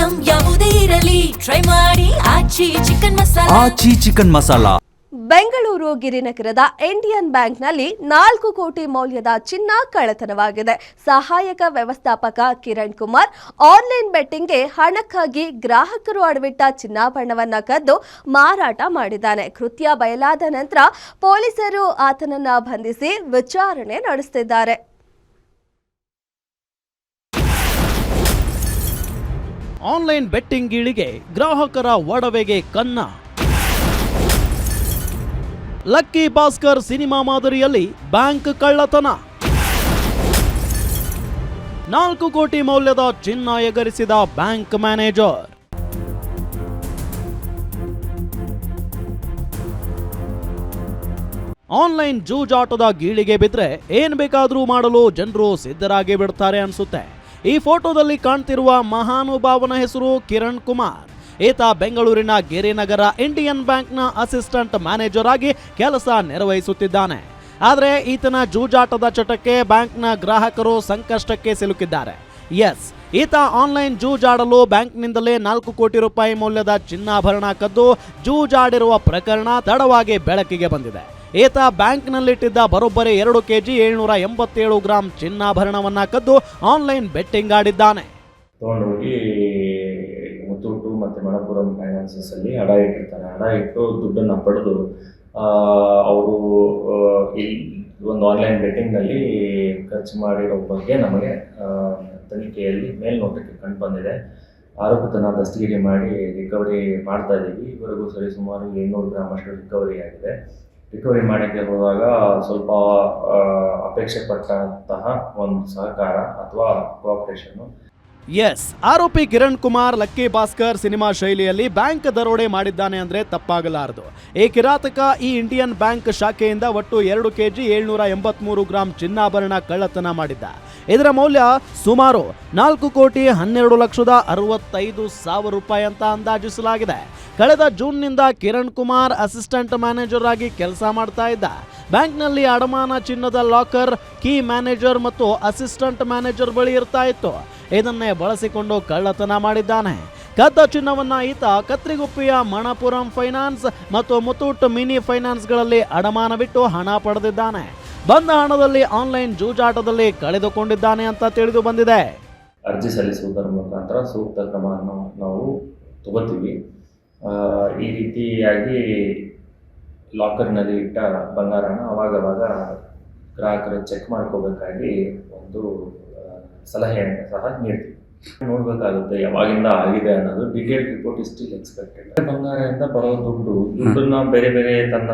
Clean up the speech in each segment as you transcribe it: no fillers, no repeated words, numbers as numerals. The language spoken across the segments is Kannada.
ಐಟಂ ಯಾವುದೇ ಇರಲಿ ಟ್ರೈ ಮಾಡಿ ಆಚಿ ಚಿಕನ್ ಮಸಾಲಾ. ಬೆಂಗಳೂರು ಗಿರಿನಗರದ ಇಂಡಿಯನ್ ಬ್ಯಾಂಕ್ನಲ್ಲಿ 4 ಕೋಟಿ ಮೌಲ್ಯದ ಚಿನ್ನ ಕಳ್ಳತನವಾಗಿದೆ. ಸಹಾಯಕ ವ್ಯವಸ್ಥಾಪಕ ಕಿರಣ್ ಕುಮಾರ್ ಆನ್ಲೈನ್ ಬೆಟ್ಟಿಂಗ್ಗೆ ಹಣಕ್ಕಾಗಿ ಗ್ರಾಹಕರು ಅಡವಿಟ್ಟ ಚಿನ್ನಾಭರಣವನ್ನ ಕದ್ದು ಮಾರಾಟ ಮಾಡಿದ್ದಾನೆ. ಕೃತ್ಯ ಬಯಲಾದ ನಂತರ ಪೊಲೀಸರು ಆತನನ್ನ ಬಂಧಿಸಿ ವಿಚಾರಣೆ ನಡೆಸುತ್ತಿದ್ದಾರೆ. ಆನ್ಲೈನ್ ಬೆಟ್ಟಿಂಗ್ ಗೀಳಿಗೆ ಗ್ರಾಹಕರ ಒಡವೆಗೆ ಕನ್ನ. ಲಕ್ಕಿ ಭಾಸ್ಕರ್ ಸಿನಿಮಾ ಮಾದರಿಯಲ್ಲಿ ಬ್ಯಾಂಕ್ ಕಳ್ಳತನ. 4 ಕೋಟಿ ಮೌಲ್ಯದ ಚಿನ್ನ ಎಗರಿಸಿದ ಬ್ಯಾಂಕ್ ಮ್ಯಾನೇಜರ್. ಆನ್ಲೈನ್ ಜೂಜಾಟದ ಗೀಳಿಗೆ ಬಿದ್ರೆ ಏನ್ ಬೇಕಾದ್ರೂ ಮಾಡಲು ಜನರು ಸಿದ್ಧರಾಗಿ ಬಿಡ್ತಾರೆ ಅನ್ಸುತ್ತೆ. ಈ ಫೋಟೋದಲ್ಲಿ ಕಾಣ್ತಿರುವ ಮಹಾನುಭಾವನ ಹೆಸರು ಕಿರಣ್ ಕುಮಾರ್. ಈತ ಬೆಂಗಳೂರಿನ ಗಿರಿನಗರ ಇಂಡಿಯನ್ ಬ್ಯಾಂಕ್ನ ಅಸಿಸ್ಟೆಂಟ್ ಮ್ಯಾನೇಜರ್ ಆಗಿ ಕೆಲಸ ನಿರ್ವಹಿಸುತ್ತಿದ್ದಾನೆ. ಆದರೆ ಈತನ ಜೂಜಾಟದ ಚಟಕ್ಕೆ ಬ್ಯಾಂಕ್ನ ಗ್ರಾಹಕರು ಸಂಕಷ್ಟಕ್ಕೆ ಸಿಲುಕಿದ್ದಾರೆ. ಎಸ್, ಈತ ಆನ್ಲೈನ್ ಜೂಜಾಡಲು ಬ್ಯಾಂಕ್ನಿಂದಲೇ 4 ಕೋಟಿ ರೂಪಾಯಿ ಮೌಲ್ಯದ ಚಿನ್ನಾಭರಣ ಕದ್ದು ಜೂಜಾಡಿರುವ ಪ್ರಕರಣ ತಡವಾಗಿ ಬೆಳಕಿಗೆ ಬಂದಿದೆ. ಈತ ಬ್ಯಾಂಕ್ನಲ್ಲಿಟ್ಟಿದ್ದ ಬರೋಬ್ಬರಿ 2 ಕೆಜಿ 787 ಗ್ರಾಂ ಚಿನ್ನಾಭರಣವನ್ನ ಕದ್ದು ಆನ್ಲೈನ್ ಬೆಟ್ಟಿಂಗ್ ಆಡಿದ್ದಾನೆ. ಮುತ್ತೂಟು ಮತ್ತು ಮಣಪುರಂ ಫೈನಾನ್ಸಲ್ಲಿ ಹಡ ಇಟ್ಟಿರ್ತಾನೆ. ಹಡ ಇಟ್ಟು ದುಡ್ಡನ್ನು ಪಡೆದು ಅವರು ಇಲ್ಲಿ ಒಂದು ಆನ್ಲೈನ್ ಬೆಟ್ಟಿಂಗ್ನಲ್ಲಿ ಖರ್ಚು ಮಾಡಿರೋ ಬಗ್ಗೆ ನಮಗೆ ತನಿಖೆಯಲ್ಲಿ ಮೇಲ್ನೋಟಕ್ಕೆ ಕಂಡು ಬಂದಿದೆ. ಆರೋಪಿತನ ದಸ್ತಗಿರಿ ಮಾಡಿ ರಿಕವರಿ ಮಾಡ್ತಾ ಇದ್ದೀವಿ. ಇವರೆಗೂ ಸರಿಸುಮಾರು 800 ಗ್ರಾಮ್ ಅಷ್ಟು ರಿಕವರಿ ಆಗಿದೆ. ರಿಕವರಿ ಮಾಡೋಕ್ಕೆ ಹೋದಾಗ ಸ್ವಲ್ಪ ಅಪೇಕ್ಷೆ ಪಟ್ಟಂತಹ ಒಂದು ಸಹಕಾರ ಅಥವಾ ಕೋಆಪರೇಷನ್ನು. ಎಸ್, ಆರೋಪಿ ಕಿರಣ್ ಕುಮಾರ್ ಲಕ್ಕಿ ಭಾಸ್ಕರ್ ಸಿನಿಮಾ ಶೈಲಿಯಲ್ಲಿ ಬ್ಯಾಂಕ್ ದರೋಡೆ ಮಾಡಿದ್ದಾನೆ ಅಂದ್ರೆ ತಪ್ಪಾಗಲಾರದು. ಈ ಕಿರಾತಕ ಈ ಇಂಡಿಯನ್ ಬ್ಯಾಂಕ್ ಶಾಖೆಯಿಂದ ಒಟ್ಟು 2 ಕೆಜಿ 783 ಗ್ರಾಂ ಚಿನ್ನಾಭರಣ ಕಳ್ಳತನ ಮಾಡಿದ್ದ. ಇದರ ಮೌಲ್ಯ ಸುಮಾರು 4 ಕೋಟಿ 12,65,000 ರೂಪಾಯಿ ಅಂತ ಅಂದಾಜಿಸಲಾಗಿದೆ. ಕಳೆದ ಜೂನ್ನಿಂದ ಕಿರಣ್ ಕುಮಾರ್ ಅಸಿಸ್ಟೆಂಟ್ ಮ್ಯಾನೇಜರ್ ಆಗಿ ಕೆಲಸ ಮಾಡ್ತಾ ಇದ್ದ. ಬ್ಯಾಂಕ್ನಲ್ಲಿ ಅಡಮಾನ ಚಿನ್ನದ ಲಾಕರ್ ಕೀ ಮ್ಯಾನೇಜರ್ ಮತ್ತು ಅಸಿಸ್ಟೆಂಟ್ ಮ್ಯಾನೇಜರ್ ಬಳಿ ಇರ್ತಾ ಇತ್ತು. ಇದನ್ನೇ ಬಳಸಿಕೊಂಡು ಕಳ್ಳತನ ಮಾಡಿದ್ದಾನೆ. ಕದ್ದ ಚಿನ್ನವನ್ನ ಈತ ಕತ್ರಿಗುಪ್ಪಿಯ ಮಣಪುರಂ ಫೈನಾನ್ಸ್ ಮತ್ತು ಮುತ್ತೂಟ್ ಮಿನಿ ಫೈನಾನ್ಸ್ಗಳಲ್ಲಿ ಅಡಮಾನವಿಟ್ಟು ಹಣ ಪಡೆದಿದ್ದಾನೆ. ಬಂದ ಹಣದಲ್ಲಿ ಆನ್ಲೈನ್ ಜೂಜಾಟದಲ್ಲಿ ಕಳೆದುಕೊಂಡಿದ್ದಾನೆ ಅಂತ ತಿಳಿದು ಬಂದಿದೆ. ಅರ್ಜಿ ಸಲ್ಲಿಸುವುದರ ಮುಖಾಂತರ ಸೂಕ್ತ ಕ್ರಮವನ್ನು ನಾವು ತಗೋತೀವಿ. ಈ ರೀತಿಯಾಗಿ ಲಾಕರ್ನಲ್ಲಿ ಇಟ್ಟ ಬಂಗಾರನ ಅವಾಗವಾಗ ಗ್ರಾಹಕರು ಚೆಕ್ ಮಾಡ್ಕೋಬೇಕಾಗಿ ಒಂದು ಸಲಹೆಯನ್ನು ಸಹ ನೀಡ್ತೀವಿ. ನೋಡಬೇಕಾಗುತ್ತೆ ಯಾವಾಗಿಂದ ಆಗಿದೆ ಅನ್ನೋದು. Detail report is still expected. ಬಂಗಾರದಿಂದ ಬರೋ ದುಡ್ಡನ್ನ ಬೇರೆ ಬೇರೆ ತನ್ನ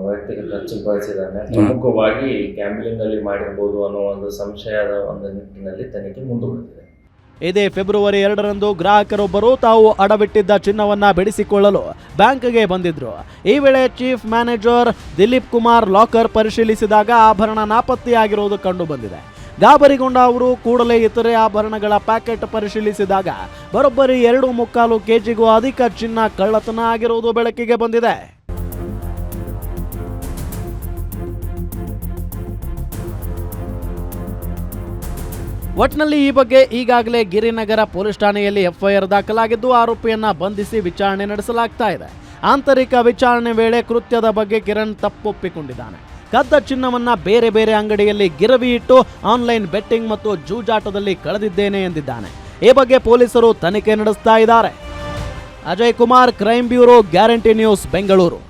ವೈಯಕ್ತಿಕ ಖರ್ಚಿಗೆ ಬಳಸಿದ್ದಾನೆ. ಪ್ರಮುಖವಾಗಿ ಗ್ಯಾಂಬ್ಲಿಂಗ್ ಅಲ್ಲಿ ಮಾಡಿರ್ಬೋದು ಅನ್ನೋ ಒಂದು ಸಂಶಯದ ಒಂದು ನಿಟ್ಟಿನಲ್ಲಿ ತನಿಖೆ ಮುಂದುವರೆದಿದೆ. ಇದೇ ಫೆಬ್ರವರಿ 2ರಂದು ಗ್ರಾಹಕರೊಬ್ಬರು ತಾವು ಅಡವಿಟ್ಟಿದ್ದ ಚಿನ್ನವನ್ನ ಬಿಡಿಸಿಕೊಳ್ಳಲು ಬ್ಯಾಂಕ್ಗೆ ಬಂದಿದ್ರು. ಈ ವೇಳೆ chief manager Dilip Kumar locker ಪರಿಶೀಲಿಸಿದಾಗ ಆಭರಣ ನಾಪತ್ತೆಯಾಗಿರುವುದು ಕಂಡು ಬಂದಿದೆ. ಗಾಬರಿಗೊಂಡ ಅವರು ಕೂಡಲೇ ಇತರೆ ಆಭರಣಗಳ ಪ್ಯಾಕೆಟ್ ಪರಿಶೀಲಿಸಿದಾಗ ಬರೋಬ್ಬರಿ 2.25 ಕೆಜಿಗೂ ಅಧಿಕ ಚಿನ್ನ ಕಳ್ಳತನ ಆಗಿರುವುದು ಬೆಳಕಿಗೆ ಬಂದಿದೆ. ಒಟ್ನಲ್ಲಿ ಈ ಬಗ್ಗೆ ಈಗಾಗಲೇ ಗಿರಿನಗರ ಪೊಲೀಸ್ ಠಾಣೆಯಲ್ಲಿ ಎಫ್ಐಆರ್ ದಾಖಲಾಗಿದ್ದು ಆರೋಪಿಯನ್ನ ಬಂಧಿಸಿ ವಿಚಾರಣೆ ನಡೆಸಲಾಗ್ತಾ ಇದೆ. ಆಂತರಿಕ ವಿಚಾರಣೆ ವೇಳೆ ಕೃತ್ಯದ ಬಗ್ಗೆ ಕಿರಣ್ ತಪ್ಪೊಪ್ಪಿಕೊಂಡಿದ್ದಾನೆ. ಕದ್ದ ಚಿನ್ನವನ್ನ ಬೇರೆ ಬೇರೆ ಅಂಗಡಿಯಲ್ಲಿ ಗಿರವಿ ಇಟ್ಟು ಆನ್ಲೈನ್ ಬೆಟ್ಟಿಂಗ್ ಮತ್ತು ಜೂಜಾಟದಲ್ಲಿ ಕಳೆದಿದ್ದೇನೆ ಎಂದಿದ್ದಾನೆ. ಈ ಬಗ್ಗೆ ಪೊಲೀಸರು ತನಿಖೆ ನಡೆಸ್ತಾ ಇದ್ದಾರೆ. Ajay Kumar, crime bureau, guarantee news, Bengaluru.